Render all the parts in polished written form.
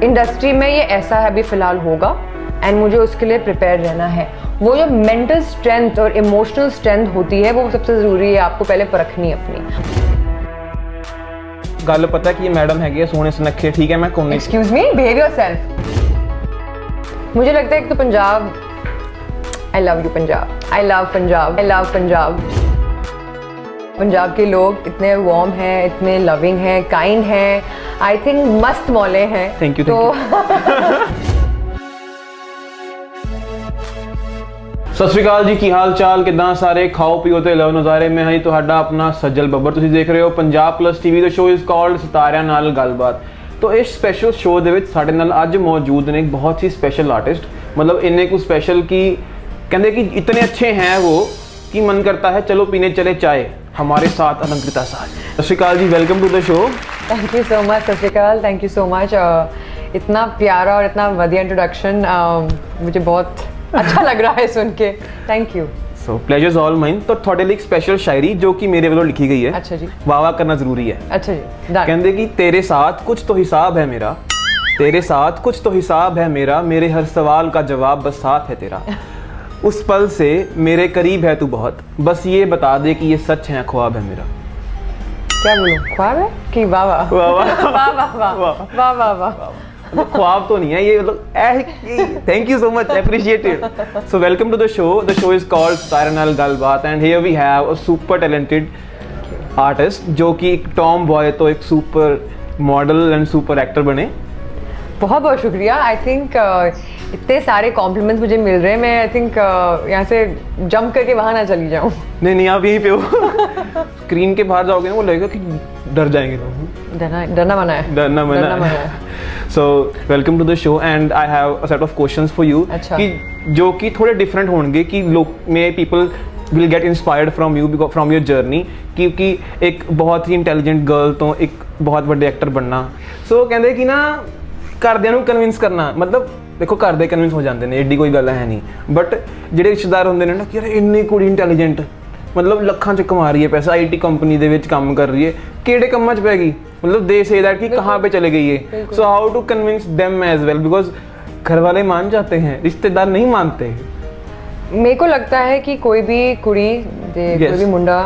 Industry में ये ऐसा है अभी फ़िलहाल होगा एंड मुझे उसके लिए प्रिपेयर रहना है। वो जो मेंटल स्ट्रेंथ और इमोशनल स्ट्रेंथ होती है वो सबसे ज़रूरी है, आपको पहले परखनी अपनी। गल पता कि ये मैडम है सोने सुनखे, ठीक है मैं कौन। Excuse me, behave yourself. मुझे लगता है एक तो Punjab, I love you Punjab, I love Punjab, I love Punjab. Punjab के लोग इतने वार्म हैं, इतने लविंग हैं, काइंड हैं, आई थिंक मस्त मौले हैं। Thank you. सत श्री अकाल जी, की हाल चाल किदां सारे, खाओ पीओ ते लव नज़ारे। मैं ही तुहाडा अपना सज्जल बब्बर, तुसीं देख रहे हो Punjab plus TV. The show is called सितारिਆਂ नाल गलबात। तो इस स्पैशल शो दे विच साडे नाल अज मौजूद ने एक बहुत ही स्पैशल आर्टिस्ट, मतलब इन्ने को स्पैशल कि कहते कि इतने अच्छे हैं वो कि मन करता है चलो पीने चले चाय। हमारे साथ अलंकृता साज। Sat Sri Akal ji, welcome to the show. Thank you so much. Sat Sri अकाल, थैंक यू सो मच। इतना प्यारा और इतना वधिया इंट्रोडक्शन, मुझे बहुत अच्छा लग रहा है सुन के। Thank you. So pleasures all mine. तो थोड़े लिए एक स्पेशल शायरी जो कि मेरे वालों लिखी गई है। अच्छा जी। वाह वाह करना जरूरी है। अच्छा जी। कहते कि तेरे साथ कुछ तो हिसाब है मेरा, तेरे साथ कुछ तो हिसाब है मेरा, मेरे हर सवाल का जवाब बस साथ है तेरा। उस पल से मेरे करीब है तू बहुत, बस ये बता दे कि ये सच है ख्वाब है मेरा। क्या बोलूं, ख्वाब है कि वाह वाह वाह वाह वाह वाह वाह वाह वाह वाह। ख्वाब तो नहीं है ये, मतलब thank you so much, appreciated. So welcome to the show. The show is called सितारिਆਂ नाल गलबात and here we have a super talented artist जो कि एक टॉम बॉय तो एक super model and super actor बने। बहुत बहुत शुक्रिया। आई थिंक इतने सारे कॉम्प्लीमेंट्स मुझे मिल रहे हैं, मैं आई थिंक यहाँ से जंप करके वहाँ ना चली जाऊँ। नहीं आप यहीं पे हो। स्क्रीन के बाहर जाओगे ना वो लगेगा कि डर जाएंगे लोग। डरना मना है, डरना मना है। So welcome to the show and I have a set of questions for you कि जो कि थोड़े डिफरेंट होंगे कि लोग may people will get inspired from you, from your journey, क्योंकि एक बहुत ही इंटैलीजेंट गर्ल तो एक बहुत बड़े एक्टर बनना। सो कहते कि ना घरदिਆਂ ਨੂੰ कन्विंस करना, मतलब देखो घर दे कन्विंस हो जाते हैं, एडी कोई गल है नहीं, बट ਜਿਹੜੇ रिश्तेदार होंगे ने ना कि यार इन्नी कुड़ी इंटैलीजेंट, मतलब ਲੱਖਾਂ ਚ कमा रही है पैसा, IT कंपनी ਦੇ ਵਿੱਚ ਕੰਮ कर रही है, ਕਿਹੜੇ ਕੰਮਾਂ ਚ ਪੈ ਗਈ, मतलब दे से दैट कि कहाँ पे चले गई है। So how to convince them as well, because घर वाले मान जाते हैं, रिश्तेदार नहीं मानते। मेरे को लगता है कि कोई भी कुड़ी कोई भी मुंडा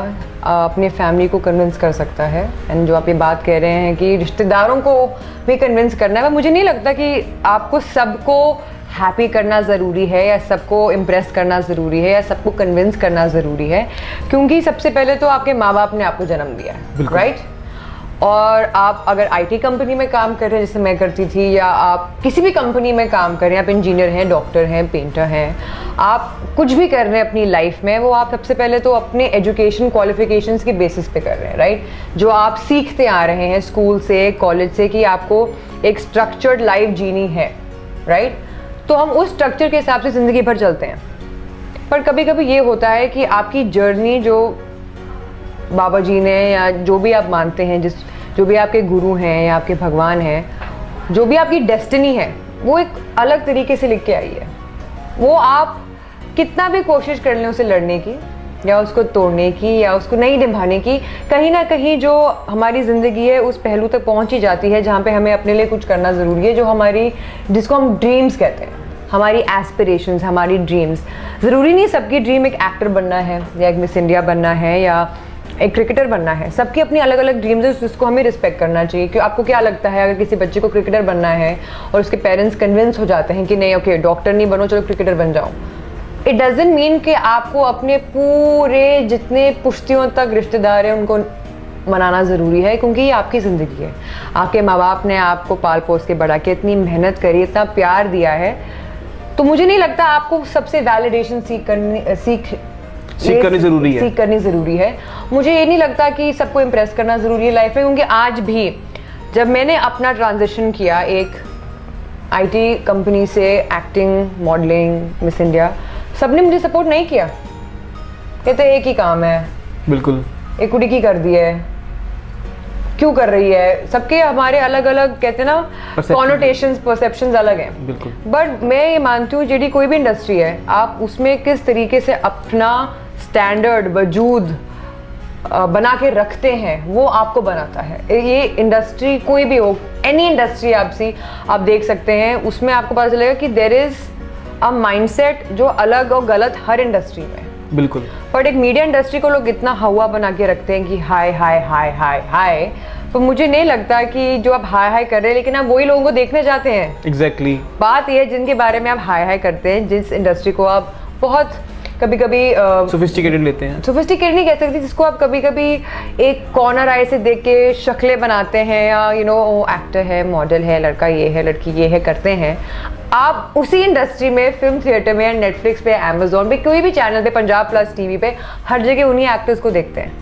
अपनी फैमिली को कन्विंस कर सकता है। एंड जो आप ये बात कह रहे हैं कि रिश्तेदारों को भी कन्विंस करना है, मुझे नहीं लगता कि आपको सबको हैप्पी करना ज़रूरी है या सबको इम्प्रेस करना ज़रूरी है या सबको कन्विंस करना ज़रूरी है, क्योंकि सबसे पहले तो आपके माँ बाप ने आपको जन्म दिया है, राइट। और आप अगर IT कंपनी में काम कर रहे हैं जैसे मैं करती थी, या आप किसी भी कंपनी में काम कर रहे हैं, आप इंजीनियर हैं, डॉक्टर हैं, पेंटर हैं, आप कुछ भी कर रहे हैं अपनी लाइफ में, वो आप सबसे पहले तो अपने एजुकेशन क्वालिफिकेशंस के बेसिस पे कर रहे हैं, राइट। जो आप सीखते आ रहे हैं स्कूल से, कॉलेज से, कि आपको एक स्ट्रक्चर्ड लाइफ जीनी है, राइट। तो हम उस स्ट्रक्चर के हिसाब से ज़िंदगी भर चलते हैं। पर कभी कभी ये होता है कि आपकी जर्नी जो बाबा जी ने या जो भी आप मानते हैं, जो भी आपके गुरु हैं या आपके भगवान हैं, जो भी आपकी डेस्टिनी है, वो एक अलग तरीके से लिख के आई है। वो आप कितना भी कोशिश कर लें उसे लड़ने की या उसको तोड़ने की या उसको नहीं निभाने की, कहीं ना कहीं जो हमारी ज़िंदगी है उस पहलू तक पहुंच ही जाती है जहाँ पे हमें अपने लिए कुछ करना ज़रूरी है, जो हमारी, जिसको हम ड्रीम्स कहते हैं, हमारी एस्पिरेशंस, हमारी ड्रीम्स। ज़रूरी नहीं सबकी ड्रीम एक एक्टर बनना है या एक मिस इंडिया बनना है या एक क्रिकेटर बनना है। सबकी अपनी अलग अलग ड्रीम्स है, जिसको हमें रिस्पेक्ट करना चाहिए। कि आपको क्या लगता है अगर किसी बच्चे को क्रिकेटर बनना है और उसके पेरेंट्स कन्विंस हो जाते हैं कि नहीं ओके डॉक्टर नहीं बनो, चलो क्रिकेटर बन जाओ, इट डजंट मीन कि आपको अपने पूरे जितने पुश्तियों तक रिश्तेदार हैं उनको मनाना ज़रूरी है, क्योंकि ये आपकी ज़िंदगी है। आपके माँ बाप ने आपको पाल पोस के बड़ा किया, इतनी मेहनत करी, इतना प्यार दिया है, तो मुझे नहीं लगता आपको सबसे वैलिडेशन सीख करनी ज़रूरी है। मुझे ये नहीं लगता कि सबको इम्प्रेस करना ज़रूरी है लाइफ में, क्योंकि आज भी जब मैंने अपना ट्रांजिशन किया एक IT कंपनी से एक्टिंग, मॉडलिंग, मिस इंडिया, सबने मुझे सपोर्ट नहीं किया। कहते एक ही काम है, बिल्कुल एक कुड़ी की कर दी है, क्यों कर रही है, सबके हमारे अलग अलग कहते हैं ना कॉनोटेशंस, परसेप्शंस अलग हैं। बिल्कुल। बट मैं ये मानती हूँ जी कोई भी इंडस्ट्री है, आप उसमें किस तरीके से अपना स्टैंडर्ड वजूद बना के रखते हैं वो आपको बनाता है। ये इंडस्ट्री कोई भी हो, एनी इंडस्ट्री आप देख सकते हैं, उसमें आपको पता चलेगा कि देयर इज अ माइंडसेट जो अलग और गलत हर इंडस्ट्री में। बिल्कुल। बट एक मीडिया इंडस्ट्री को लोग इतना हवा बना के रखते हैं कि हाय हाय हाय हाय हाय, तो मुझे नहीं लगता कि जो आप हाय हाय कर रहे हैं लेकिन आप वही लोगों को देखने जाते हैं। एग्जैक्टली। बात यह है जिनके बारे में आप हाय हाय करते हैं, जिस इंडस्ट्री को आप बहुत कभी कभी सोफिस्टिकेटेड लेते हैं, सोफिस्टिकेटेड नहीं कह सकती, जिसको आप कभी कभी एक कॉर्नर आई से देख के शक्लें बनाते हैं, या एक्टर है, मॉडल है, लड़का ये है, लड़की ये है करते हैं। आप उसी इंडस्ट्री में फिल्म थिएटर में, नेटफ्लिक्स पे, अमेजोन पे, कोई भी चैनल पे, पंजाब प्लस टीवी पे, हर जगह उन्हीं एक्टर्स को देखते हैं।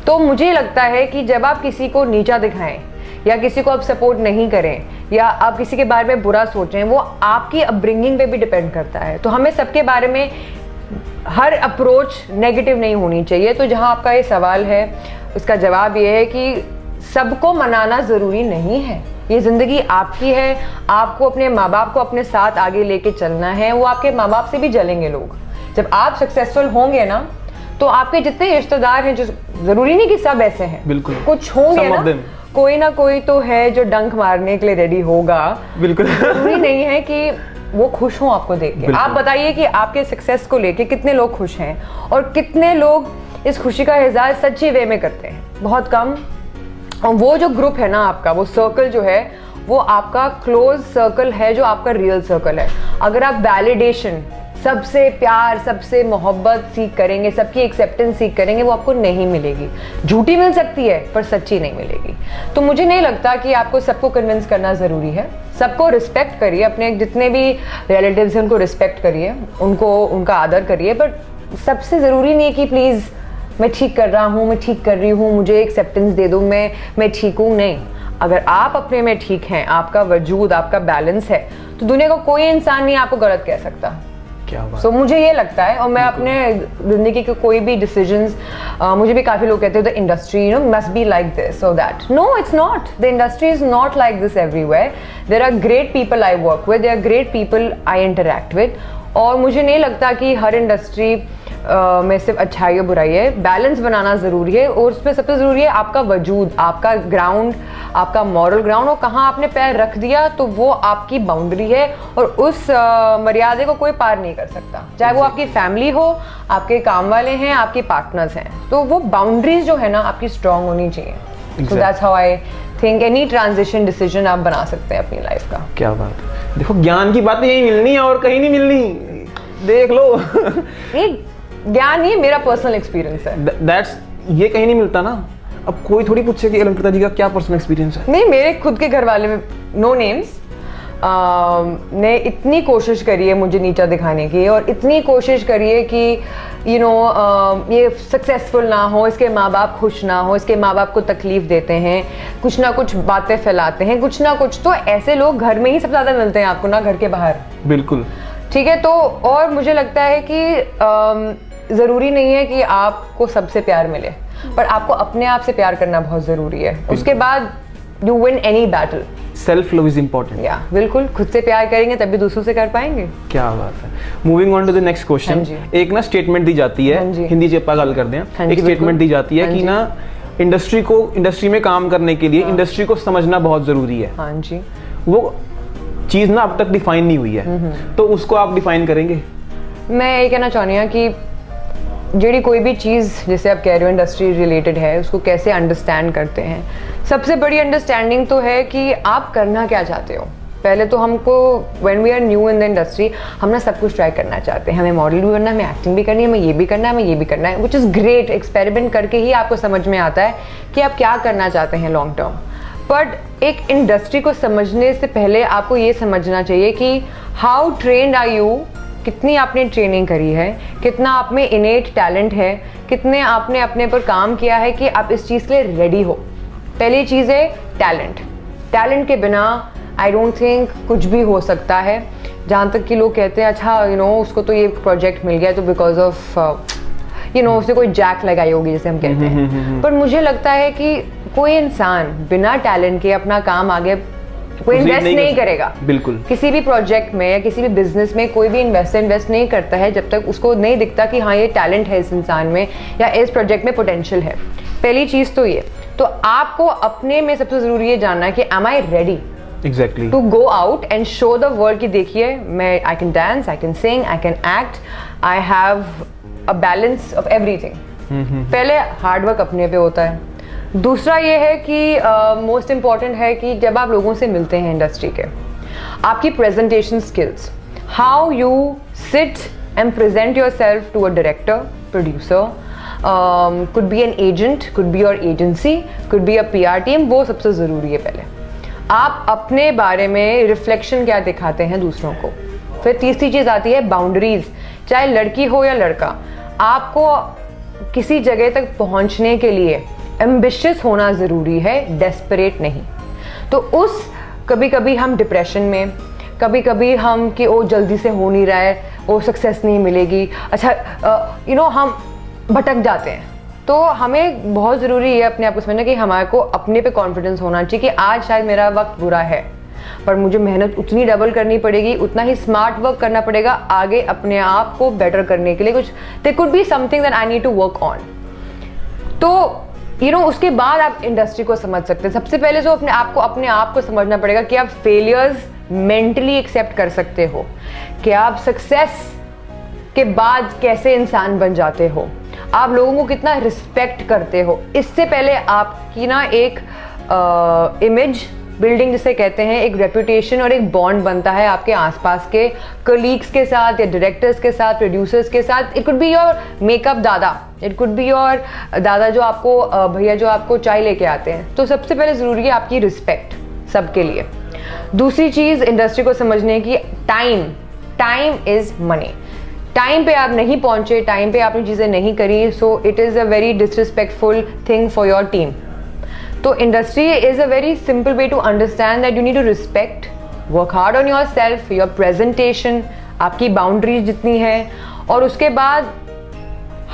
तो मुझे लगता है कि जब आप किसी को नीचा दिखाएं या किसी को आप सपोर्ट नहीं करें या आप किसी के बारे में बुरा सोचें, वो आपकी अपब्रिंगिंग पे भी डिपेंड करता है। तो हमें सबके बारे में हर अप्रोच नेगेटिव नहीं होनी चाहिए। तो जहां आपका ये सवाल है उसका जवाब ये है कि सबको मनाना ज़रूरी नहीं है, ये ज़िंदगी आपकी है, आपको अपने माँ बाप को अपने साथ आगे लेके चलना है। वो आपके माँ बाप से भी जलेंगे लोग। जब आप सक्सेसफुल होंगे ना, तो आपके जितने रिश्तेदार हैं, जो ज़रूरी नहीं कि सब ऐसे हैं, बिल्कुल कुछ होंगे ना, कोई ना कोई तो है जो डंक मारने के लिए रेडी होगा। बिल्कुल। ज़रूरी नहीं है कि वो खुश हों आपको देख के। आप बताइए कि आपके सक्सेस को लेके कितने लोग खुश हैं और कितने लोग इस खुशी का इज़हार सच्ची वे में करते हैं? बहुत कम। और वो जो ग्रुप है ना आपका, वो सर्कल जो है, वो आपका क्लोज सर्कल है, जो आपका रियल सर्कल है। अगर आप वैलिडेशन, सबसे प्यार, सबसे मोहब्बत सीख करेंगे, सबकी एक्सेप्टेंस सीख करेंगे, वो आपको नहीं मिलेगी। झूठी मिल सकती है पर सच्ची नहीं मिलेगी। तो मुझे नहीं लगता कि आपको सबको कन्विंस करना ज़रूरी है। सबको रिस्पेक्ट करिए, अपने जितने भी रिलेटिव्स हैं उनको रिस्पेक्ट करिए, उनका आदर करिए, बट सबसे ज़रूरी नहीं है कि प्लीज़ मैं ठीक कर रहा हूँ, मैं ठीक कर रही हूँ, मुझे एक्सेप्टेंस दे दो, मैं ठीक हूँ। नहीं, अगर आप अपने में ठीक हैं, आपका वजूद, आपका बैलेंस है, तो दुनिया का कोई इंसान नहीं आपको गलत कह सकता। क्या बात। So, मुझे ये लगता है, और मैं अपने जिंदगी के कोई भी डिसीजंस, मुझे भी काफ़ी लोग कहते हैं the industry must be like this और that. No, it's not. The industry is not like this everywhere. There are great people I work with, there are great people I interact with, और मुझे नहीं लगता कि हर industry में सिर्फ अच्छाई और बुराई है। बैलेंस बनाना ज़रूरी है, और उसमें सबसे ज़रूरी है आपका वजूद, आपका ग्राउंड, आपका मॉरल ग्राउंड, और कहाँ आपने पैर रख दिया तो वो आपकी बाउंड्री है, और उस मर्यादे को कोई पार नहीं कर सकता। चाहे वो आपकी फैमिली हो, आपके काम वाले हैं, आपके पार्टनर्स हैं, तो वो बाउंड्रीज जो है ना आपकी स्ट्रांग होनी चाहिए। So that's how I think any transition decision आप बना सकते हैं अपनी लाइफ का। क्या बात है। देखो, ज्ञान की बातें यही मिलनी है और कहीं नहीं मिलनी, देख लो। ज्ञान ही मेरा पर्सनल एक्सपीरियंस है। दैट्स, ये कहीं नहीं मिलता ना। अब कोई थोड़ी पूछे कि अलंकृता जी का क्या पर्सनल एक्सपीरियंस है। नहीं, मेरे खुद के घर वाले में, नो नेम्स, ने इतनी कोशिश करी है मुझे नीचा दिखाने की, और इतनी कोशिश करी है कि ये सक्सेसफुल ना हो, इसके माँ बाप खुश ना हो, इसके माँ बाप को तकलीफ देते हैं, कुछ ना कुछ बातें फैलाते हैं, कुछ ना कुछ। तो ऐसे लोग घर में ही सबसे ज़्यादा मिलते हैं आपको ना, घर के बाहर। बिल्कुल ठीक है। तो और मुझे लगता है कि ज़रूरी नहीं है कि आपको सबसे प्यार मिले, पर आपको अपने आप से प्यार करना बहुत ज़रूरी है। उसके बाद you win any battle. Self love is important. या बिल्कुल, खुद से प्यार करेंगे तभी दूसरों से कर पाएंगे। क्या बात है। Moving on to the next question. एक ना स्टेटमेंट दी जाती है, हिंदी से गल करते हैं। एक स्टेटमेंट दी जाती है कि ना इंडस्ट्री में काम करने के लिए इंडस्ट्री को समझना बहुत जरूरी है। हाँ जी। वो चीज़ ना अब तक डिफाइन नहीं हुई है, तो उसको आप डिफाइन करेंगे? मैं ये कहना चाहनी हूँ कि ਜਿਹੜੀ कोई भी चीज़ जैसे आप कह रहे हो इंडस्ट्री रिलेटेड है, उसको कैसे अंडरस्टैंड करते हैं। सबसे बड़ी अंडरस्टैंडिंग तो है कि आप करना क्या चाहते हो। पहले तो हमको when we are new in the industry, हम ना सब कुछ ट्राई करना चाहते हैं। हमें मॉडल भी बनना है, हमें एक्टिंग भी करनी है, हमें ये भी करना है, हमें ये भी करना है, विच इज़ ग्रेट। एक्सपेरिमेंट करके ही आपको समझ में आता है कि आप क्या करना चाहते हैं लॉन्ग टर्म। बट एक इंडस्ट्री को समझने से पहले आपको ये समझना चाहिए कि हाउ ट्रेन्ड आर यू, कितनी आपने ट्रेनिंग करी है, कितना आप में इनेट टैलेंट है, कितने आपने अपने पर काम किया है कि आप इस चीज़ के लिए रेडी हो। पहली चीज़ है टैलेंट। टैलेंट के बिना आई डोंट थिंक कुछ भी हो सकता है। जहाँ तक कि लोग कहते हैं अच्छा उसको तो ये प्रोजेक्ट मिल गया तो बिकॉज ऑफ उसने कोई जैक लगाई होगी जैसे हम कहते हैं। पर मुझे लगता है कि कोई इंसान बिना टैलेंट के अपना काम आगे कोई इन्वेस्ट नहीं करेगा बिल्कुल किसी भी प्रोजेक्ट में या किसी भी बिजनेस में। कोई भी इन्वेस्ट नहीं करता है जब तक उसको नहीं दिखता कि हाँ ये टैलेंट है इस इंसान में या इस प्रोजेक्ट में पोटेंशियल है। पहली चीज तो ये। तो आपको अपने में सबसे जरूरी है जानना है कि am I ready exactly to go out and show the world कि देखिए मैं I can dance, I can sing, I can act, I have a balance of everything. पहले हार्डवर्क अपने पे होता है। दूसरा ये है कि मोस्ट इम्पॉर्टेंट है कि जब आप लोगों से मिलते हैं इंडस्ट्री के, आपकी presentation skills, how you sit and present yourself to a director, producer, could be an agent, could be your agency, could be a PR team, वो सबसे ज़रूरी है। पहले आप अपने बारे में रिफ्लेक्शन क्या दिखाते हैं दूसरों को। फिर तीसरी चीज़ आती है बाउंड्रीज। चाहे लड़की हो या लड़का, आपको किसी जगह तक पहुंचने के लिए एम्बिशियस होना ज़रूरी है, डेस्परेट नहीं। तो उस कभी कभी हम डिप्रेशन में, कभी कभी हम कि ओ जल्दी से हो नहीं रहा है, वो सक्सेस नहीं मिलेगी, अच्छा हम भटक जाते हैं। तो हमें बहुत ज़रूरी है अपने आप को समझना कि हमारे को अपने पे कॉन्फिडेंस होना चाहिए कि आज शायद मेरा वक्त बुरा है पर मुझे मेहनत उतनी डबल करनी पड़ेगी, उतना ही स्मार्ट वर्क करना पड़ेगा आगे अपने आप को बेटर करने के लिए। कुछ there could be something that I need to work on. तो उसके बाद आप इंडस्ट्री को समझ सकते हैं। सबसे पहले तो अपने आप को समझना पड़ेगा कि आप फेलियर्स मेंटली एक्सेप्ट कर सकते हो, कि आप सक्सेस के बाद कैसे इंसान बन जाते हो, आप लोगों को कितना रिस्पेक्ट करते हो। इससे पहले आपकी ना एक इमेज बिल्डिंग जिसे कहते हैं, एक रेपुटेशन और एक बॉन्ड बनता है आपके आसपास के कलीग्स के साथ या डायरेक्टर्स के साथ, प्रोड्यूसर्स के साथ। It could be your makeup दादा, इट कुड बी योर दादा जो आपको भैया जो आपको चाय लेके आते हैं। तो सबसे पहले ज़रूरी है आपकी रिस्पेक्ट सबके लिए। दूसरी चीज़ इंडस्ट्री को समझने की, टाइम इज़ मनी। टाइम पे आप नहीं पहुंचे, टाइम पे आपने चीज़ें नहीं करी, so it is a very disrespectful thing for your team. तो industry is a very simple way to understand that you need to respect, work hard on yourself, your presentation, आपकी boundaries जितनी है, और उसके बाद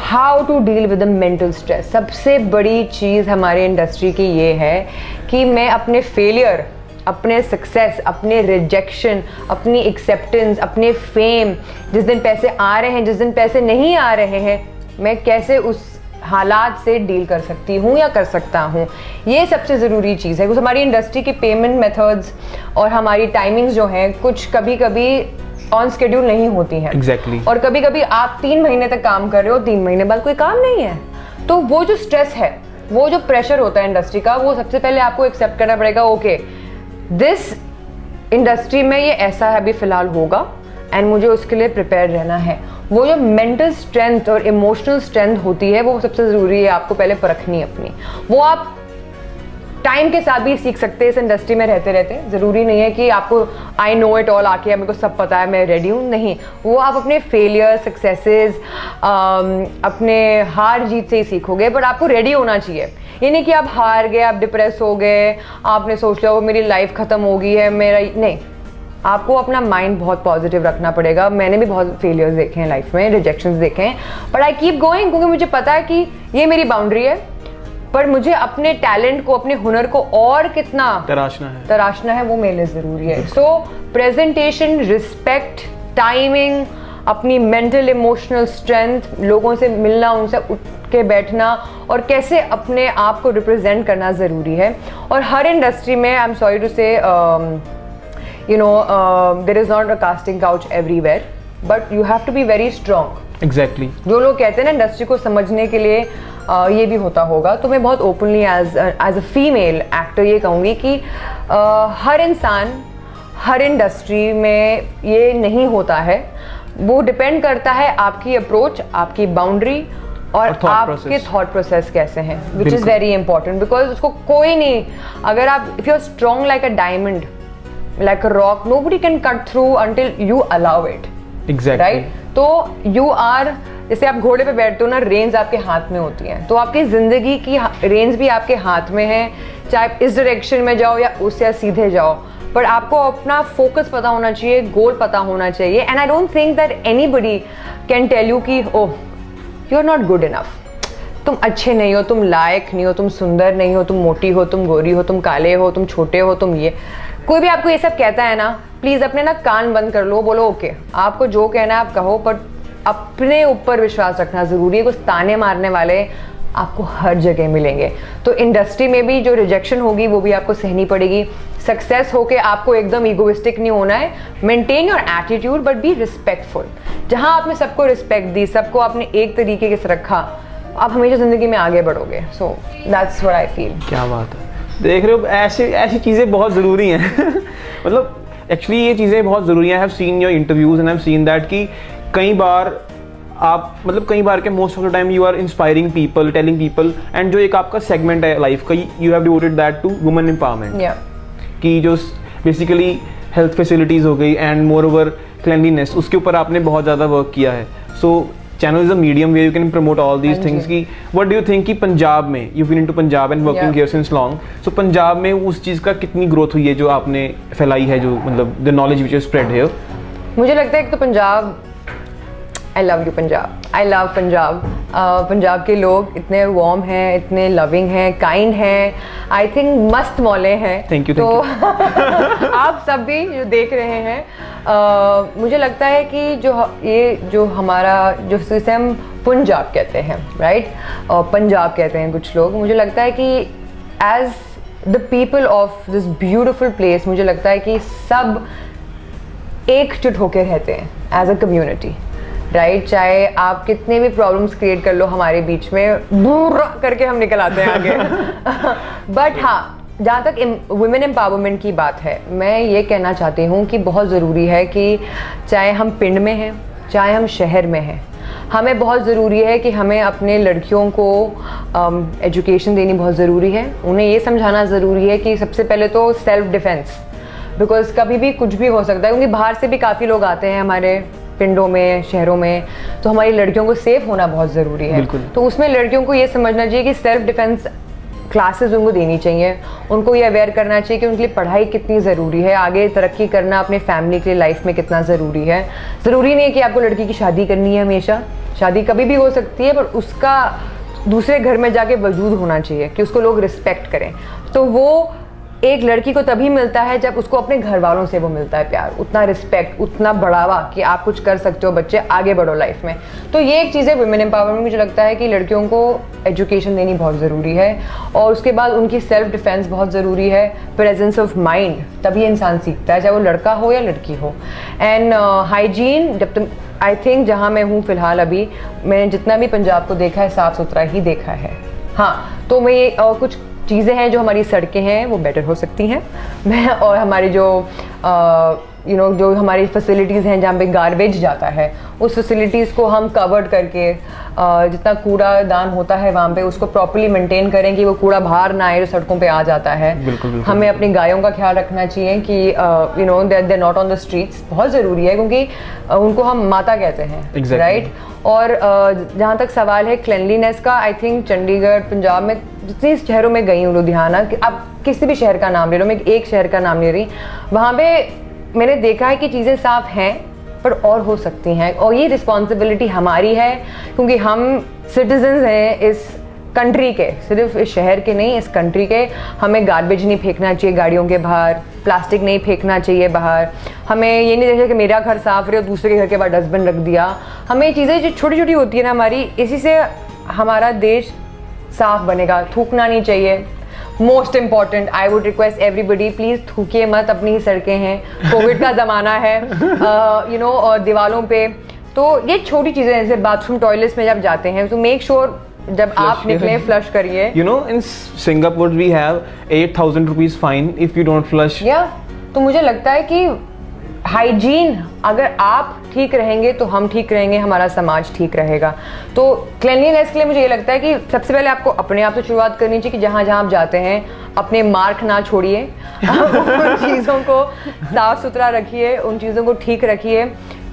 how to deal with the mental stress. सबसे बड़ी चीज़ हमारे इंडस्ट्री की ये है कि मैं अपने फेलियर, अपने सक्सेस, अपने रिजेक्शन, अपनी एक्सेप्टेंस, अपने फेम, जिस दिन पैसे आ रहे हैं, जिस दिन पैसे नहीं आ रहे हैं, मैं कैसे उस हालात से डील कर सकती हूँ या कर सकता हूँ। ये सबसे ज़रूरी चीज़ है। कुछ हमारी इंडस्ट्री के पेमेंट मेथड्स और हमारी टाइमिंग्स जो हैं कुछ कभी कभी ऑन स्केड्यूल नहीं होती हैं। Exactly. और कभी कभी आप 3 महीने तक काम कर रहे हो, 3 महीने बाद कोई काम नहीं है। तो वो जो स्ट्रेस है, वो जो प्रेशर होता है इंडस्ट्री का, वो सबसे पहले आपको एक्सेप्ट करना पड़ेगा। ओके, दिस इंडस्ट्री में ये ऐसा है, अभी फ़िलहाल होगा, एंड मुझे उसके लिए प्रिपेयर रहना है। वो जो मेंटल स्ट्रेंथ और इमोशनल स्ट्रेंथ होती है वो सबसे ज़रूरी है आपको पहले परखनी अपनी। वो आप टाइम के साथ भी सीख सकते हैं इस इंडस्ट्री में रहते रहते। ज़रूरी नहीं है कि आपको आई नो इट ऑल आके मेरे को सब पता है, मैं रेडी हूँ, नहीं। वो आप अपने फेलियर, सक्सेसेस, अपने हार जीत से ही सीखोगे, बट आपको रेडी होना चाहिए। ये नहीं कि आप हार गए, आप डिप्रेस हो गए, आपने सोच लिया वो मेरी लाइफ ख़त्म हो गई है, मेरा नहीं। आपको अपना माइंड बहुत पॉजिटिव रखना पड़ेगा। मैंने भी बहुत फेलियर्स देखे हैं लाइफ में, रिजेक्शंस देखे हैं, बट आई कीप गोइंग, क्योंकि मुझे पता है कि ये मेरी बाउंड्री है, पर मुझे अपने टैलेंट को, अपने हुनर को और कितना तराशना है वो मेरे लिए ज़रूरी है। सो प्रेजेंटेशन, रिस्पेक्ट, टाइमिंग, अपनी मेंटल इमोशनल स्ट्रेंथ, लोगों से मिलना, उनसे उठ के बैठना और कैसे अपने आप को रिप्रेजेंट करना ज़रूरी है। और हर इंडस्ट्री में, आई एम सॉरी टू से, there is not a casting couch everywhere, but you have to be very strong. Exactly. जो लोग कहते हैं ना इंडस्ट्री को समझने के लिए ये भी होता होगा, तो मैं बहुत openly as a female actor ये कहूँगी कि हर इंसान, हर इंडस्ट्री में ये नहीं होता है। वो डिपेंड करता है आपकी अप्रोच, आपकी बाउंड्री और आपके थॉट प्रोसेस कैसे हैं, which is very important. Because उसको कोई नहीं, अगर आप if you are strong like a diamond, like a rock, nobody can cut through until you allow it. Exactly. Right? तो you are, जैसे आप घोड़े पे बैठते हो ना, रेंज आपके हाथ में होती हैं, तो आपकी ज़िंदगी की रेंज भी आपके हाथ में है, चाहे इस डायरेक्शन में जाओ या उससे सीधे जाओ, पर आपको अपना फोकस पता होना चाहिए, गोल पता होना चाहिए। And I don't think that anybody can tell you कि oh you are not good enough, तुम अच्छे नहीं हो, तुम लायक नहीं हो, तुम सुंदर नहीं हो, तुम मोटी हो, तुम गोरी हो, तुम काले हो, तुम छोटे हो, तुम ये। कोई भी आपको ये सब कहता है ना, प्लीज अपने ना कान बंद कर लो, बोलो ओके आपको जो कहना है आप कहो, पर अपने ऊपर विश्वास रखना जरूरी है। कुछ ताने मारने वाले आपको हर जगह मिलेंगे, तो इंडस्ट्री में भी जो रिजेक्शन होगी वो भी आपको सहनी पड़ेगी। सक्सेस होके आपको एकदम ईगोइस्टिक नहीं होना है, maintain your attitude but be respectful. जहां आपने सबको रिस्पेक्ट दी, सबको आपने एक तरीके से रखा, आप हमेशा जिंदगी में आगे बढ़ोगे। So that's what I feel. क्या बात है, देख रहे हो ऐसी चीज़ें बहुत ज़रूरी हैं मतलब एक्चुअली ये चीज़ें बहुत ज़रूरी हैं। I have seen your interviews and I have seen that कि कई बार आप मतलब कई बार के most of the time you are inspiring people, telling people, and जो एक आपका सेगमेंट है लाइफ का, you have devoted that to women empowerment, कि जो बेसिकली हेल्थ फैसिलिटीज़ हो गई एंड मोर ओवर क्लेanलीनेस, उसके ऊपर आपने बहुत ज़्यादा वर्क किया है। So channel is a medium where you can promote all these things. की व्हाट डू यू थिंक कि पंजाब में, you been into Punjab and working here since long, so Punjab में उस चीज़ का कितनी ग्रोथ हुई है जो आपने फैलाई है, जो मतलब the knowledge which is spread here? मुझे लगता है कि तो Punjab, I love you Punjab, I love Punjab. Punjab के लोग इतने वार्म हैं, इतने लविंग हैं, काइंड हैं, आई थिंक मस्त मौले हैं। Thank you. तो आप सब भी जो देख रहे हैं, मुझे लगता है कि जो हमारा जो जिसे हम पंजाब कहते हैं, राइट, पंजाब कहते हैं कुछ लोग, मुझे लगता है कि as the people of this beautiful place, मुझे लगता है कि सब एकजुट होकर रहते हैं एज अ कम्युनिटी, राइट। चाहे आप कितने भी प्रॉब्लम्स क्रिएट कर लो हमारे बीच में, दूर करके हम निकल आते हैं आगे बट हाँ, जहाँ तक वुमेन एम्पावरमेंट की बात है, मैं ये कहना चाहती हूँ कि बहुत ज़रूरी है कि चाहे हम पिंड में हैं, चाहे हम शहर में हैं, हमें बहुत ज़रूरी है कि हमें अपने लड़कियों को एजुकेशन देनी बहुत ज़रूरी है। उन्हें ये समझाना ज़रूरी है कि सबसे पहले तो सेल्फ डिफेंस, बिकॉज कभी भी कुछ भी हो सकता है, क्योंकि बाहर से भी काफ़ी लोग आते हैं हमारे पिंडों में, शहरों में, तो हमारी लड़कियों को सेफ होना बहुत ज़रूरी है। तो उसमें लड़कियों को ये समझना चाहिए कि सेल्फ डिफेंस क्लासेस उनको देनी चाहिए, उनको ये अवेयर करना चाहिए कि उनके लिए पढ़ाई कितनी ज़रूरी है, आगे तरक्की करना अपने फैमिली के लिए लाइफ में कितना ज़रूरी है। ज़रूरी नहीं है कि आपको लड़की की शादी करनी है, हमेशा शादी कभी भी हो सकती है, पर उसका दूसरे घर में जाके वजूद होना चाहिए कि उसको लोग रिस्पेक्ट करें। तो वो एक लड़की को तभी मिलता है जब उसको अपने घर वालों से वो मिलता है प्यार, उतना रिस्पेक्ट, उतना बढ़ावा कि आप कुछ कर सकते हो, बच्चे आगे बढ़ो लाइफ में। तो ये एक चीज़ है वुमेन एम्पावरमेंट। मुझे लगता है कि लड़कियों को एजुकेशन देनी बहुत ज़रूरी है, और उसके बाद उनकी सेल्फ डिफेंस बहुत ज़रूरी है, प्रेजेंस ऑफ माइंड, तभी इंसान सीखता है, चाहे वो लड़का हो या लड़की हो। एंड हाइजीन, जब तुम, आई थिंक जहाँ मैं हूँ फ़िलहाल अभी, मैंने जितना भी पंजाब को देखा है साफ़ सुथरा ही देखा है। हाँ, तो मैं ये कुछ चीज़ें हैं जो हमारी सड़कें हैं वो बेटर हो सकती हैं मैं, और हमारी जो जो हमारी फैसिलिटीज़ हैं जहाँ पे गार्बेज जाता है, उस फैसिलिटीज़ को हम कवर्ड करके जितना कूड़ादान होता है वहाँ पे उसको प्रॉपर्ली मेंटेन करें कि वो कूड़ा बाहर ना आए जो सड़कों पे आ जाता है। बिल्कुल। हमें अपनी गायों का ख्याल रखना चाहिए कि they not on the streets, बहुत ज़रूरी है, क्योंकि उनको हम माता कहते हैं, राइट। और जहाँ तक सवाल है क्लेanलीनेस का, आई थिंक चंडीगढ़, पंजाब में जितनी शहरों में गई हूँ, लुधियाना, आप किसी भी शहर का नाम ले लो, मैं एक शहर का नाम ले रही, वहाँ पे मैंने देखा है कि चीज़ें साफ हैं पर और हो सकती हैं, और ये रिस्पॉन्सिबिलिटी हमारी है, क्योंकि हम सिटीजन्स हैं इस कंट्री के, सिर्फ इस शहर के नहीं, इस कंट्री के। हमें गार्बेज नहीं फेंकना चाहिए गाड़ियों के बाहर, प्लास्टिक नहीं फेंकना चाहिए बाहर, हमें ये नहीं देखना कि मेरा घर साफ रहे और दूसरे के घर के बाहर डस्टबिन रख दिया। हमें ये चीज़ें जो छोटी छोटी होती है ना हमारी, इसी से हमारा देश साफ बनेगा। थूकना नहीं चाहिए, most important, I would request everybody, please थूकिए मत, अपनी ही सड़कें हैं, कोविड का ज़माना है, और दीवारों पे। तो ये छोटी चीज़ें, जैसे बाथरूम, टॉयलेट्स में जब जाते हैं, तो मेक श्योर जब आप निकले फ्लश करिए। In Singapore we have 8,000 rupees fine if you don't flush. तो मुझे लगता है कि हाइजीन, अगर आप ठीक रहेंगे तो हम ठीक रहेंगे, हमारा समाज ठीक रहेगा। तो क्लेanलीनेस के लिए मुझे ये लगता है कि सबसे पहले आपको अपने आप से शुरुआत करनी चाहिए कि जहाँ जहाँ आप जाते हैं अपने मार्क ना छोड़िए उन चीज़ों को साफ सुथरा रखिए, उन चीज़ों को ठीक रखिए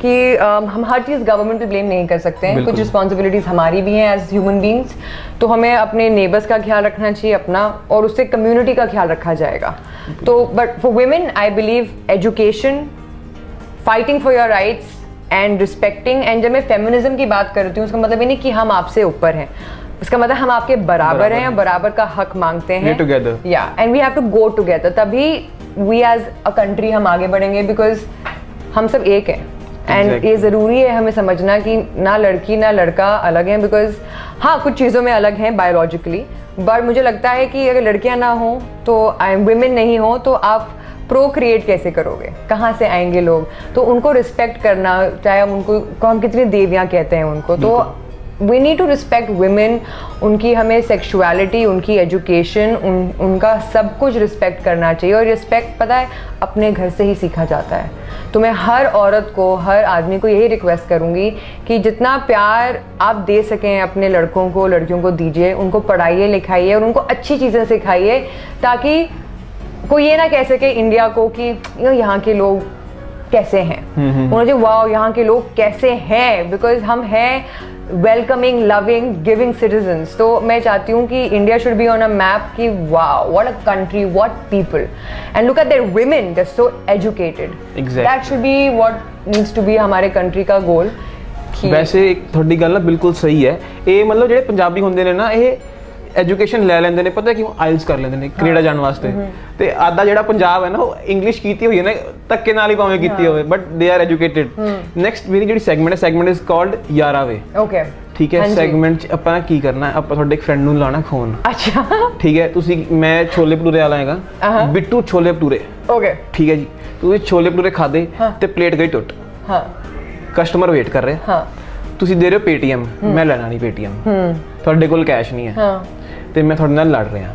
कि हम हर चीज़ गवर्नमेंट पे ब्लेम नहीं कर सकते हैं, कुछ रिस्पॉन्सिबिलिटीज़ हमारी भी हैं एज ह्यूमन बींग्स। तो हमें अपने नेबर्स का ख्याल रखना चाहिए अपना, और उससे कम्युनिटी का ख्याल रखा जाएगा। तो but for women I believe education, fighting for your rights and respecting. And जब मैं फेमिनिज्म की बात करती हूँ, उसका मतलब ये नहीं कि हम आपसे ऊपर हैं, इसका मतलब हम आपके बराबर हैं, बराबर का हक मांगते हैं, टुगेदर, या and we have to go together, तभी वी एज अ कंट्री हम आगे बढ़ेंगे, बिकॉज हम सब एक हैं। एंड ये ज़रूरी है हमें समझना कि ना लड़की ना लड़का अलग हैं, बिकॉज हाँ कुछ चीज़ों में अलग हैं बायोलॉजिकली, बट मुझे लगता है कि अगर लड़कियां ना हो तो विमेन नहीं हो तो आप प्रोक्रिएट कैसे करोगे, कहाँ से आएंगे लोग? तो उनको रिस्पेक्ट करना, चाहे हम उनको हम कितनी देवियाँ कहते हैं उनको, तो we need to respect women, उनकी हमें सेक्सुअलिटी, उनकी एजुकेशन, उनका सब कुछ रिस्पेक्ट करना चाहिए। और रिस्पेक्ट पता है अपने घर से ही सीखा जाता है। तो मैं हर औरत को, हर आदमी को यही रिक्वेस्ट करूँगी कि जितना प्यार आप दे सकें अपने लड़कों को, लड़कियों को दीजिए, उनको पढ़ाइए लिखाइए और उनको अच्छी चीज़ें सिखाइए, ताकि कोई ये ना कह सके इंडिया को कि यहाँ के लोग कैसे हैं, उन्होंने वाओ यहाँ के लोग कैसे हैं, बिकॉज हम हैं वेलकमिंग, लविंग, गिविंग सिटीजन्स। तो मैं चाहती हूँ कि India should be on a map कि wow what a country, what people, and look at their women, they are so educated. That should be what needs to be हमारे country का goal. वैसे एक थोड़ी गल ना बिल्कुल सही है, ये मतलब ਜਿਹੜੇ ਪੰਜਾਬੀ ਹੁੰਦੇ ਨੇ ਨਾ ਇਹ ਐਜੂਕੇਸ਼ਨ ਲੈ ਲੈਂਦੇ ਨੇ, ਪਤਾ ਕਿਉਂ? ਆਇਲਸ ਕਰ ਲੈਂਦੇ ਨੇ ਕੈਨੇਡਾ ਜਾਣ ਵਾਸਤੇ, ਤੇ ਆਦਾ ਜਿਹੜਾ ਪੰਜਾਬ ਹੈ ਨਾ ਉਹ ਇੰਗਲਿਸ਼ ਕੀਤੀ ਹੋਈ ਹੈ ਨਾ, ਧੱਕੇ ਨਾਲ ਹੀ ਭਾਵੇਂ ਕੀਤੀ ਹੋਵੇ, but they are educated. Next ਮੇਰੀ ਜਿਹੜੀ ਸੈਗਮੈਂਟ ਹੈ, ਸੈਗਮੈਂਟ ਇਜ਼ ਕਾਲਡ ਯਾਰਾ ਵੇ। ਓਕੇ ਠੀਕ ਹੈ, ਸੈਗਮੈਂਟ ਚ ਆਪਾਂ ਕੀ ਕਰਨਾ ਹੈ, ਆਪਾਂ ਤੁਹਾਡੇ ਇੱਕ ਫਰੈਂਡ ਨੂੰ ਲਾਣਾ ਫੋਨ। ਅੱਛਾ ਠੀਕ ਹੈ, ਤੁਸੀਂ ਮੈਂ ਛੋਲੇ ਭਟੂਰੇ ਵਾਲਾ ਹੈਗਾ, ਬਿੱਟੂ ਛੋਲੇ ਭਟੂਰੇ। ਓਕੇ ਠੀਕ ਹੈ ਜੀ, ਤੁਸੀਂ ਛੋਲੇ ਭਟੂਰੇ ਖਾਦੇ ਤੇ ਪਲੇਟ ਗਈ ਟੁੱਟ। ਹਾਂ, ਕਸਟਮਰ ਵੇਟ ਕਰ ਰਿਹਾ। ਹਾਂ, ਤੁਸੀਂ ਦੇ ਰਹੇ ਹੋ ਪੇਟੀਐਮ, ਮੈਂ ਲੈਣਾ ਨਹੀਂ ਪੇਟੀਐਮ, ਤੁਹਾਡੇ ਕੋਲ ਕੈਸ਼ ਨਹੀਂ ਹੈ। ਹਾਂ, ਤੇ ਮੈਂ ਤੁਹਾਡੇ ਨਾਲ ਲੜ ਰਿਹਾ।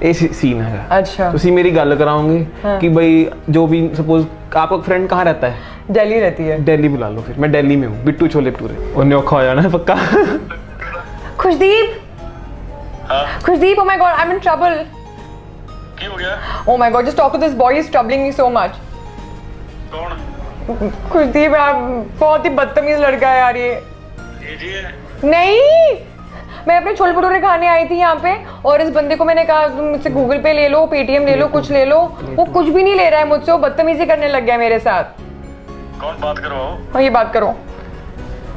ਇਹ सीन है। अच्छा, ਤੁਸੀਂ मेरी गल कराओगे कि भाई जो भी सपोज आपका फ्रेंड कहाँ रहता है? दिल्ली रहती है। दिल्ली बुला लो, फिर मैं दिल्ली में हूँ, बिट्टू छोले भटूरे। उन्हें औखा हो जाना है पक्का। Khushdeep, Khushdeep, oh my god, I'm in trouble। क्या हो गया? Oh my god, just talk to this boy, he's troubling me so much। कौन? खुशदीप यार, बहुत ही बदतमीज लड़का है यार ये। जी है? नहीं, मैं अपने छोले भटूरे खाने आई थी यहाँ पे, और इस बंदे को मैंने कहा तुम मुझसे गूगल पे ले लो, पेटीएम ले लो, कुछ ले लो, वो कुछ भी नहीं ले रहा है मुझसे, वो बदतमीजी करने लग गया मेरे साथ। कौन? बात करवाओ। हाँ, ये बात करो।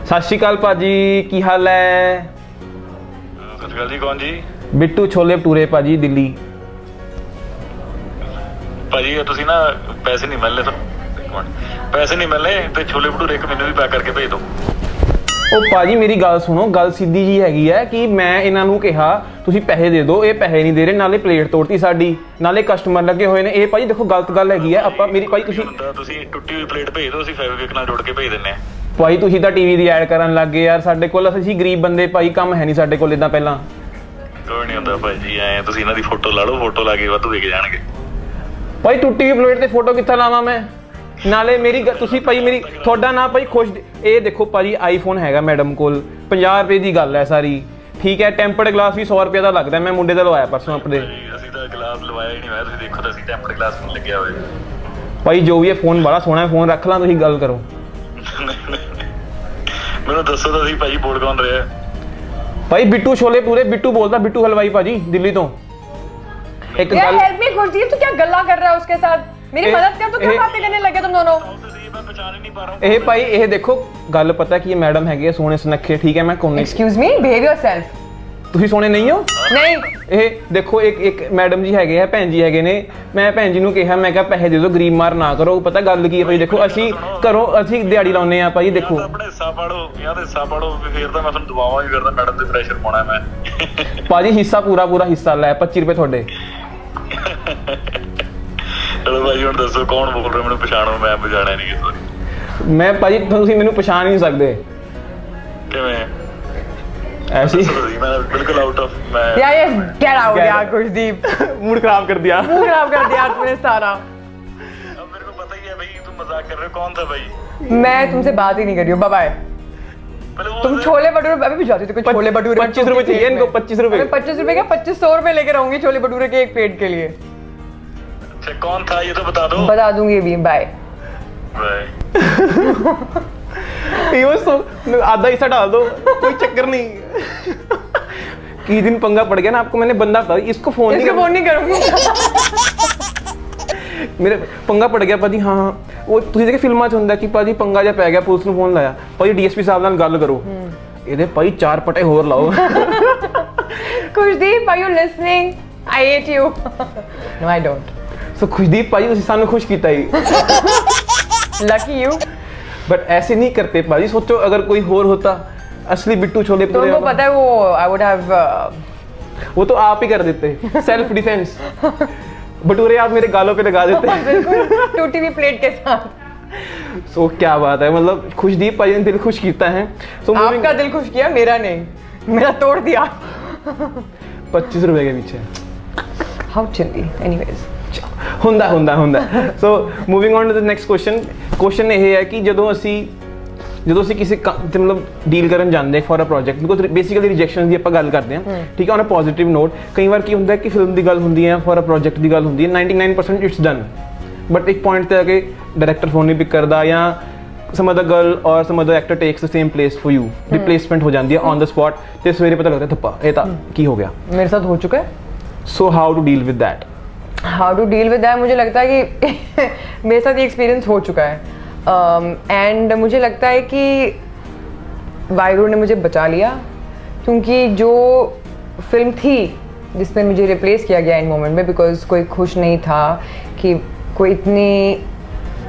सत श्री अकाल भाजी, की हाल है? सत श्री अकाल जी, कौन जी? बिट्टू छोले भटूरे भाजी, दिल्ली। भाजी ਤੁਸੀਂ ਨਾ ਪੈਸੇ ਨਹੀਂ ਮਿਲਨੇ, ਤਾਂ ਪੈਸੇ ਨਹੀਂ ਮਿਲਨੇ ਤੇ ਛੋਲੇ ਭਟੂਰੇ ਇੱਕ ਮੈਨੂੰ ਵੀ ਪੈਕ ਕਰਕੇ ਭੇਜ ਦਿਓ। ਉਹ ਭਾਜੀ ਮੇਰੀ ਗੱਲ ਸੁਣੋ, ਗੱਲ ਸਿੱਧੀ ਜੀ ਹੈਗੀ ਹੈ ਕਿ ਮੈਂ ਇਹਨਾਂ ਨੂੰ ਕਿਹਾ ਤੁਸੀਂ ਪੈਸੇ ਦੇ ਦਿਓ, ਇਹ ਪੈਸੇ ਨਹੀਂ ਦੇ ਰਹੇ, ਨਾਲੇ ਪਲੇਟ ਤੋੜਤੀ ਸਾਡੀ, ਨਾਲੇ ਕਸਟਮਰ ਲੱਗੇ ਹੋਏ ਨੇ। ਇਹ ਭਾਜੀ ਦੇਖੋ ਗਲਤ ਗੱਲ ਹੈਗੀ ਹੈ। ਆਪਾਂ ਮੇਰੀ ਭਾਈ ਤੁਸੀਂ ਟੁੱਟੀ ਹੋਈ ਪਲੇਟ ਭੇਜ ਦਿਓ, ਅਸੀਂ ਫੈਬਰਿਕ ਨਾਲ ਜੋੜ ਕੇ ਭੇਜ ਦਿੰਨੇ ਆ। ਭਾਈ ਤੁਸੀਂ ਤਾਂ ਟੀਵੀ ਦੀ ਐਡ ਕਰਨ ਲੱਗ ਗਏ ਯਾਰ, ਸਾਡੇ ਕੋਲ ਅਸੀਂ ਗਰੀਬ ਬੰਦੇ ਭਾਈ, ਕੰਮ ਹੈ ਨਹੀਂ ਸਾਡੇ ਕੋਲ ਇਦਾਂ। ਪਹਿਲਾਂ ਕੋਈ ਨਹੀਂ ਹੁੰਦਾ ਭਾਜੀ, ਐ ਤੁਸੀਂ ਇਹਨਾਂ ਦੀ ਫੋਟੋ ਲਾ ਲਓ, ਫੋਟੋ ਲਾ ਕੇ ਵਾਧੂ ਵਿਕ ਜਾਣਗੇ। ਭਾਈ ਟੁੱਟੀ ਹੋਈ ਪਲੇਟ ਤੇ ਫੋਟੋ ਕਿੱਥੇ ਲਾਵਾਂ ਮੈਂ? ਨਾਲੇ ਮੇਰੀ ਤੁਸੀਂ ਭਾਈ ਮੇਰੀ ਤੁਹਾਡਾ ਨਾ ਭਾਈ ਖੁਸ਼, ਇਹ ਦੇਖੋ ਭਾਜੀ ਆਈਫੋਨ ਹੈਗਾ ਮੈਡਮ ਕੋਲ, 50 ਰੁਪਏ ਦੀ ਗੱਲ ਹੈ ਸਾਰੀ। ਠੀਕ ਹੈ, ਟੈਂਪਰਡ ਗਲਾਸ ਵੀ 100 ਰੁਪਏ ਦਾ ਲੱਗਦਾ, ਮੈਂ ਮੁੰਡੇ ਦਾ ਲਵਾਇਆ ਪਰਸੋਂ ਆਪਣੇ। ਅਸੀਂ ਤਾਂ ਗਲਾਸ ਲਵਾਇਆ ਹੀ ਨਹੀਂ ਹੋਇਆ, ਤੁਸੀਂ ਦੇਖੋ ਤਾਂ ਅਸੀਂ ਟੈਂਪਰਡ ਗਲਾਸ ਨੂੰ ਲੱਗਿਆ ਹੋਇਆ। ਭਾਈ ਜੋ ਵੀ ਹੈ ਫੋਨ ਬੜਾ ਸੋਹਣਾ ਹੈ, ਫੋਨ ਰੱਖ ਲਾਂ, ਤੁਸੀਂ ਗੱਲ ਕਰੋ। ਮੈਨੂੰ ਦੱਸੋ ਤਾਂ ਸਹੀ ਭਾਜੀ, ਬੋਲ ਕੌਣ ਰਿਹਾ? ਭਾਈ ਬਿੱਟੂ ਛੋਲੇ ਭਟੂਰੇ, ਬਿੱਟੂ ਬੋਲਦਾ, ਬਿੱਟੂ ਹਲਵਾਈ ਭਾਜੀ ਦਿੱਲੀ ਤੋਂ। एक यार हेल्प मी गुरजीत, तू क्या गल्ला कर रहा है उसके साथ? मेरी मदद कर, तो क्यों बातें करने लगे तुम दोनों? ਇਹ ਭਾਈ ਇਹ ਦੇਖੋ ਗੱਲ ਪਤਾ ਕੀ ਹੈ, ਮੈਡਮ ਹੈਗੇ ਸੋਹਣੇ ਸੁਨੱਖੇ। ਠੀਕ ਹੈ, ਮੈਂ ਕੋਨੇ एक्सक्यूज मी, बिहेव योरसेल्फ। ਤੁਸੀਂ ਸੋਹਣੇ ਨਹੀਂ ਹੋ? ਨਹੀਂ। ਇਹ ਦੇਖੋ ਇੱਕ ਮੈਡਮ ਜੀ ਹੈਗੇ ਆ, ਭੈਣ ਜੀ ਹੈਗੇ ਨੇ, ਮੈਂ ਭੈਣ ਜੀ ਨੂੰ ਕਿਹਾ, ਮੈਂ ਕਿਹਾ ਪੈਸੇ ਦੇ ਦਿਓ, ਗਰੀਬ ਮਾਰ ਨਾ ਕਰੋ। ਪਤਾ ਗੱਲ ਕੀ ਹੈ ਭਾਈ, ਦੇਖੋ ਅਸੀਂ ਘਰੋਂ ਅਸੀਂ ਦਿਹਾੜੀ ਲਾਉਂਦੇ ਆ ਭਾਈ। ਦੇਖੋ ਆਪਣੇ ਹਿੱਸਾ ਪਾੜੋ, ਯਾਰ ਹਿੱਸਾ ਪਾੜੋ, ਫੇਰ ਤਾਂ ਮੈਂ ਤੁਹਾਨੂੰ ਦਵਾਵਾਂ ਵੀ ਕਰਦਾ, ਮੈਡਮ ਤੇ ਪ੍ਰੈਸ਼ਰ ਪਾਉਣਾ ਮੈਂ। ਭਾਜੀ ਹਿੱਸਾ ਪੂਰਾ ਹਿੱਸਾ ਲੈ, 25 ਰੁਪਏ ਤੁਹਾਡੇ। ਚਲੋ ਭਾਈ ਹੁਣ ਦੱਸੋ ਕੌਣ ਬੋਲ ਰਿਹਾ, ਮੈਨੂੰ ਪਛਾਣੋ, ਮੈਂ ਪਛਾਣਿਆ ਨਹੀਂ ਕਿਸੇ ਨੂੰ। ਮੈਂ ਭਾਜੀ ਤੁਸੀਂ ਮੈਨੂੰ ਪਛਾਣ ਨਹੀਂ ਸਕਦੇ। ਕਿਵੇਂ? ऐसी मैं बिल्कुल आउट ऑफ मैं यार गेट आउट यार गुरदीप, मूड खराब कर दिया तूने सारा। अब मेरे को पता ही है भाई, तुम मजाक कर रहे हो। कौन था भाई? मैं तुमसे बात ही नहीं कर रही हूँ, बाय बाय। तुम छोले भटूरे अभी भी जाती थी, कुछ छोले भटूरे 25 रुपए चाहिए इनको, 25 रुपए। 25 रुपए क्या, 2500 रुपए लेकर आऊंगी छोले भटूरे के एक प्लेट के लिए। अच्छा कौन था ये तो बता दो। बता दूंगी अभी, बाय बाय। आधा हिस्सा डाल दो, कोई चक्कर नहीं। की दिन पंगा पड़ गया ना आपको, मैंने बंदा बता, इसको फोन नहीं करूंगी। मेरे पंगा पड़ गया भाजी। हाँ वो ਤੁਸੀਂ ਦੇਖੇ ਫਿਲਮਾਂ 'ਚ ਹੁੰਦਾ ਕਿ ਭਾਜੀ ਪੰਗਾ ਜਿਹਾ ਪੈ ਗਿਆ, ਪੁਲਿਸ ਨੂੰ ਫੋਨ ਲਾਇਆ, ਭਾਜੀ ਡੀਐਸਪੀ ਸਾਹਿਬ ਨਾਲ ਗੱਲ ਕਰੋ, ਇਹਦੇ ਭਾਈ 4 ਪਟੇ ਹੋਰ ਲਾਓ। Kushdeep, are you listening? I hate you. No, I don't. सो खुशदीप भाई ਤੁਸੀਂ ਸਾਨੂੰ ਖੁਸ਼ ਕੀਤਾ ਹੀ लकी यू। बट ऐसे नहीं करते भाजी, सोचो अगर कोई और होता असली बिट्टू छोले तो उनको पता है वो आई वुड हैव वो तो आप ही कर देते सेल्फ डिफेंस। भटूरे आप मेरे गालों पे लगा देते बिल्कुल टूटी हुई प्लेट के साथ। सो क्या बात है, मतलब खुशदीप भाई ने दिल खुश किया है। सो आपका दिल खुश किया, मेरा नहीं, मेरा तोड़ दिया। 25 रुपए के पीछे। How chilly. एनीवेज ਹੁੰਦਾ so moving on to the next question ਇਹ ਹੈ ਕਿ ਜਦੋਂ ਅਸੀਂ ਕਿਸੇ ਤੇ ਮਤਲਬ ਡੀਲ ਕਰਨ ਜਾਂਦੇ for a project, because basically rejection ਦੀ ਆਪਾਂ ਗੱਲ ਕਰਦੇ ਹਾਂ, ਠੀਕ ਹੈ, ਔਨ ਅ ਪੋਜ਼ਿਟਿਵ ਨੋਟ। ਕਈ ਵਾਰ ਕੀ ਹੁੰਦਾ ਕਿ ਫਿਲਮ ਦੀ ਗੱਲ ਹੁੰਦੀ ਹੈ, ਫॉर ਅ ਪ੍ਰੋਜੈਕਟ ਦੀ ਗੱਲ ਹੁੰਦੀ ਹੈ, 99% ਇਟਸ ਡਨ, ਬਟ ਇੱਕ ਪੁਆਇੰਟ ਤੇ ਆ ਕੇ ਡਾਇਰੈਕਟਰ ਫੋਨ ਨਹੀਂ ਪਿਕ ਕਰਦਾ ਜਾਂ some other girl or some other actor takes the same place for you, replacement ਹੋ ਜਾਂਦੀ ਹੈ on the spot, ਤੇ ਸਵੇਰੇ ਪਤਾ ਲੱਗਦਾ ਥੱਪਾ ਇਹ ਤਾਂ ਕੀ ਹੋ ਗਿਆ। मेरे साथ हो चुका है। So how to deal with that? How to deal with that, मुझे लगता है कि मेरे साथ ये एक्सपीरियंस हो चुका है एंड मुझे लगता है कि वाहिगुरु ने मुझे बचा लिया, क्योंकि जो फिल्म थी जिसमें मुझे रिप्लेस किया गया इन मोमेंट में, बिकॉज कोई खुश नहीं था कि कोई इतनी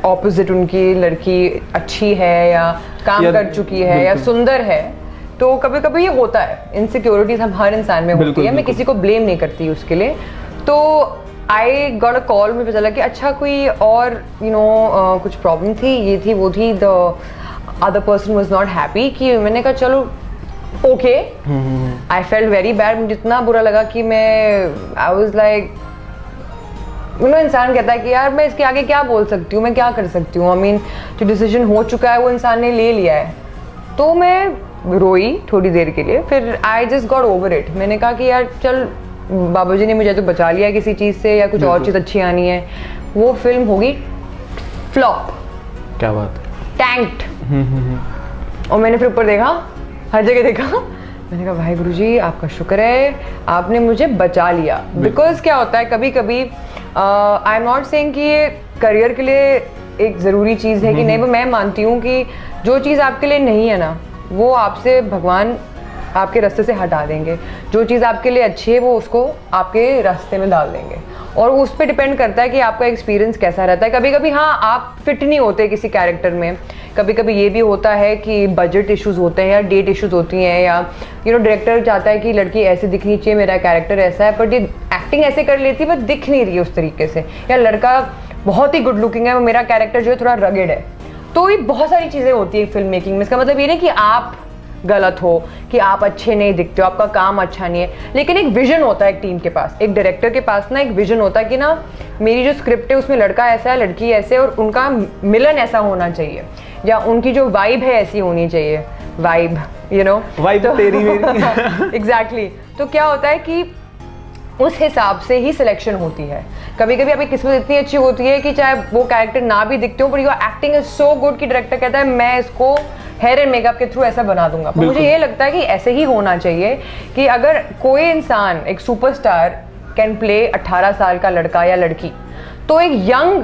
ऑपोजिट उनकी लड़की अच्छी है या काम कर चुकी है या सुंदर है, तो कभी कभी ये होता है, इनसिक्योरिटीज हम हर इंसान में होती है। मैं किसी को ब्लेम नहीं करती उसके लिए। तो आई गॉट अ कॉल, मुझे पता चला कि अच्छा कोई और कुछ प्रॉब्लम थी, ये थी वो थी, the other person was not happy. कि मैंने कहा चलो okay, I felt very bad, मुझे इतना बुरा लगा कि मैं आई वाज लाइक, इंसान कहता है कि यार मैं इसके आगे क्या बोल सकती हूँ, मैं क्या कर सकती हूँ, आई मीन जो डिसीजन हो चुका है वो इंसान ने ले लिया है। तो मैं रोई थोड़ी देर के लिए, फिर I just got over it. मैंने कहा कि यार चल बाबूजी ने मुझे तो बचा लिया किसी चीज़ से, या कुछ और चीज़ अच्छी आनी है। वो फिल्म होगी फ्लॉप। क्या बात है, टैंक्ड। और मैंने फिर ऊपर देखा, हर जगह देखा, मैंने कहा भाई गुरुजी आपका शुक्र है, आपने मुझे बचा लिया। बिकॉज क्या होता है कभी कभी, आई एम नॉट सेइंग कि ये करियर के लिए एक ज़रूरी चीज़ है कि नहीं, मैं मानती हूँ कि जो चीज़ आपके लिए नहीं है ना, वो आपसे भगवान आपके रास्ते से हटा देंगे। जो चीज़ आपके लिए अच्छी है वो उसको आपके रास्ते में डाल देंगे, और उस पर डिपेंड करता है कि आपका एक्सपीरियंस कैसा रहता है। कभी कभी हाँ आप फिट नहीं होते किसी कैरेक्टर में, कभी कभी ये भी होता है कि बजट इश्यूज़ होते हैं या डेट इश्यूज़ होती हैं, या डायरेक्टर चाहता है कि लड़की ऐसे दिखनी चाहिए, मेरा कैरेक्टर ऐसा है, बट ये एक्टिंग ऐसे कर लेती है बट दिख नहीं रही है उस तरीके से, या लड़का बहुत ही गुड लुकिंग है, मेरा कैरेक्टर जो है थोड़ा रगेड है। तो ये बहुत सारी चीज़ें होती है फिल्म मेकिंग में। इसका मतलब ये नहीं कि आप गलत हो, कि आप अच्छे नहीं दिखते हो, आपका काम अच्छा नहीं है, लेकिन एक विजन होता है एक टीम के पास, एक डायरेक्टर के पास ना एक विजन होता है कि ना मेरी जो स्क्रिप्ट है उसमें लड़का ऐसा है, लड़की ऐसे, और उनका मिलन ऐसा होना चाहिए, या उनकी जो वाइब है ऐसी होनी चाहिए, वाइब वाइब तो तेरी मेरी एग्जैक्टली। तो क्या होता है कि उस हिसाब से ही सिलेक्शन होती है। कभी कभी आपकी किस्मत इतनी अच्छी होती है कि चाहे वो कैरेक्टर ना भी दिखते हो, per your acting is so good कि डायरेक्टर कहता है मैं इसको हेयर एंड मेकअप के थ्रू ऐसा बना दूंगा। पर मुझे ये लगता है कि ऐसे ही होना चाहिए कि अगर कोई इंसान एक सुपरस्टार कैन प्ले 18 साल का लड़का या लड़की, तो एक यंग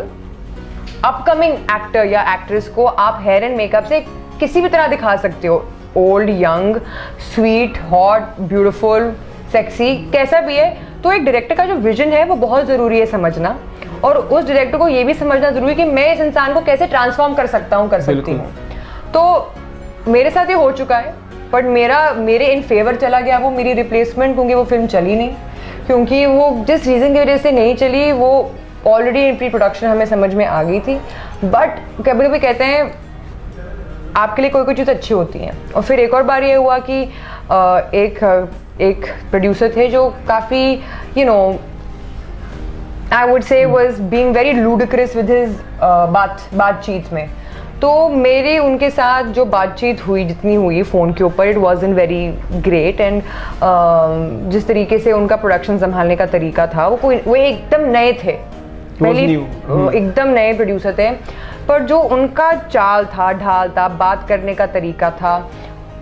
अपकमिंग एक्टर या एक्ट्रेस को आप हेयर एंड मेकअप से किसी भी तरह दिखा सकते हो, old, young, sweet, hot, beautiful, sexy, कैसा भी है। तो एक डायरेक्टर का जो विजन है वो बहुत ज़रूरी है समझना, और उस डायरेक्टर को ये भी समझना ज़रूरी है कि मैं इस इंसान को कैसे ट्रांसफॉर्म कर सकता हूँ, कर सकती हूँ। तो मेरे साथ ये हो चुका है, बट मेरे इन फेवर चला गया वो मेरी रिप्लेसमेंट, क्योंकि वो फिल्म चली नहीं, क्योंकि वो जिस रीज़न की वजह से नहीं चली वो ऑलरेडी इन प्री प्रोडक्शन हमें समझ में आ गई थी। बट कभी कभी कहते हैं आपके लिए कोई कोई चीज़ अच्छी होती है। और फिर एक और बार ये हुआ कि एक प्रोड्यूसर थे जो काफ़ी I would say was being very ludicrous with his बातचीत में। तो मेरी उनके साथ जो बातचीत हुई, जितनी हुई फ़ोन के ऊपर, इट वॉज़न्ट वेरी ग्रेट। एंड जिस तरीके से उनका प्रोडक्शन संभालने का तरीका था, वो एकदम नए थे, एकदम नए प्रोड्यूसर थे, पर जो उनका चाल था, ढाल था, बात करने का तरीका था,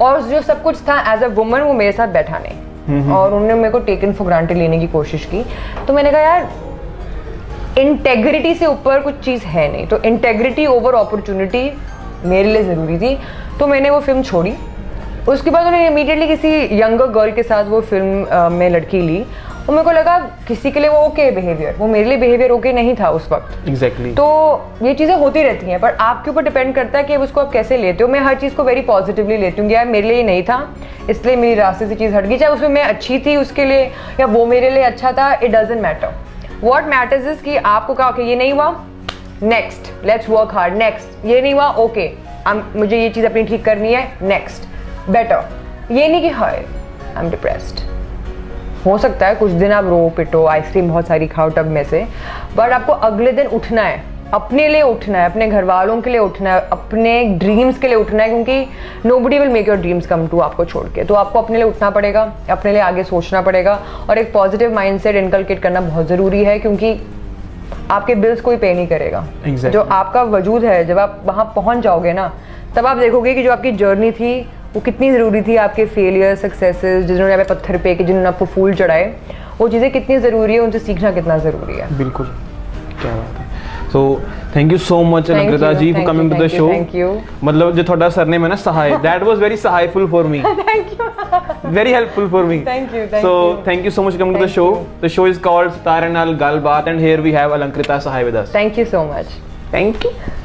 और जो सब कुछ था एज अ वुमन, वो मेरे साथ बैठा नहीं, और उन्होंने मेरे को टेकन फॉर ग्रांटेड लेने की कोशिश की। तो मैंने कहा यार इंटेग्रिटी से ऊपर कुछ चीज़ है नहीं, तो इंटेग्रिटी ओवर अपॉर्चुनिटी मेरे लिए ज़रूरी थी। तो मैंने वो फिल्म छोड़ी। उसके बाद उन्होंने इमीडिएटली किसी यंगर गर्ल के साथ वो फिल्म में लड़की ली, और मेरे को लगा किसी के लिए वो ओके बिहेवियर, वो मेरे लिए बिहेवियर ओके नहीं था उस वक्त। एग्जैक्टली। तो ये चीज़ें होती रहती हैं, पर आपके ऊपर डिपेंड करता है कि उसको आप कैसे लेते हो। मैं हर चीज़ को वेरी पॉजिटिवली लेती हूँ, यार मेरे लिए ये नहीं था इसलिए मेरी रास्ते से चीज़ हट गई, चाहे उसमें मैं अच्छी थी उसके लिए या वो मेरे लिए अच्छा था, it doesn't matter. What matters is कि आपको कहा ओके ये नहीं हुआ, next let's work hard, next ये नहीं हुआ, ओके मुझे ये चीज़ अपनी ठीक करनी है, नेक्स्ट बेटर। ये नहीं कि हाय आई एम डिप्रेस्ड। हो सकता है कुछ दिन आप रो पिटो, आइसक्रीम बहुत सारी खाओ टब में से, बट आपको अगले दिन उठना है, अपने लिए उठना है, अपने घर वालों के लिए उठना है, अपने ड्रीम्स के लिए उठना है, क्योंकि nobody will make your dreams come true आपको छोड़ के। तो आपको अपने लिए उठना पड़ेगा, अपने लिए आगे सोचना पड़ेगा, और एक पॉजिटिव माइंडसेट इनकलकेट करना बहुत ज़रूरी है, क्योंकि आपके बिल्स कोई पे नहीं करेगा। जो आपका वजूद है, जब आप वहाँ पहुँच जाओगे ना, तब आप देखोगे कि जो आपकी जर्नी थी वो कितनी ज़रूरी थी, आपके फेलियर सक्सेसेस जिन्होंने आप पत्थर पे कि जिन्होंने आपको फूल चढ़ाए, वो चीज़ें कितनी ज़रूरी है, उनसे सीखना कितना ज़रूरी है। बिल्कुल, क्या बात है। So thank you so much Alankrita ji for coming to the show. Thank you. मतलब जो थोड़ा सरनेम है ना Sahay, that was very sahayful for me. Thank you. Very helpful for me. Thank you. So thank you so much for coming to the show. The show is called Sitar and Al Galbaat, and here we have Alankrita Sahai with us. Thank you so much. Thank you.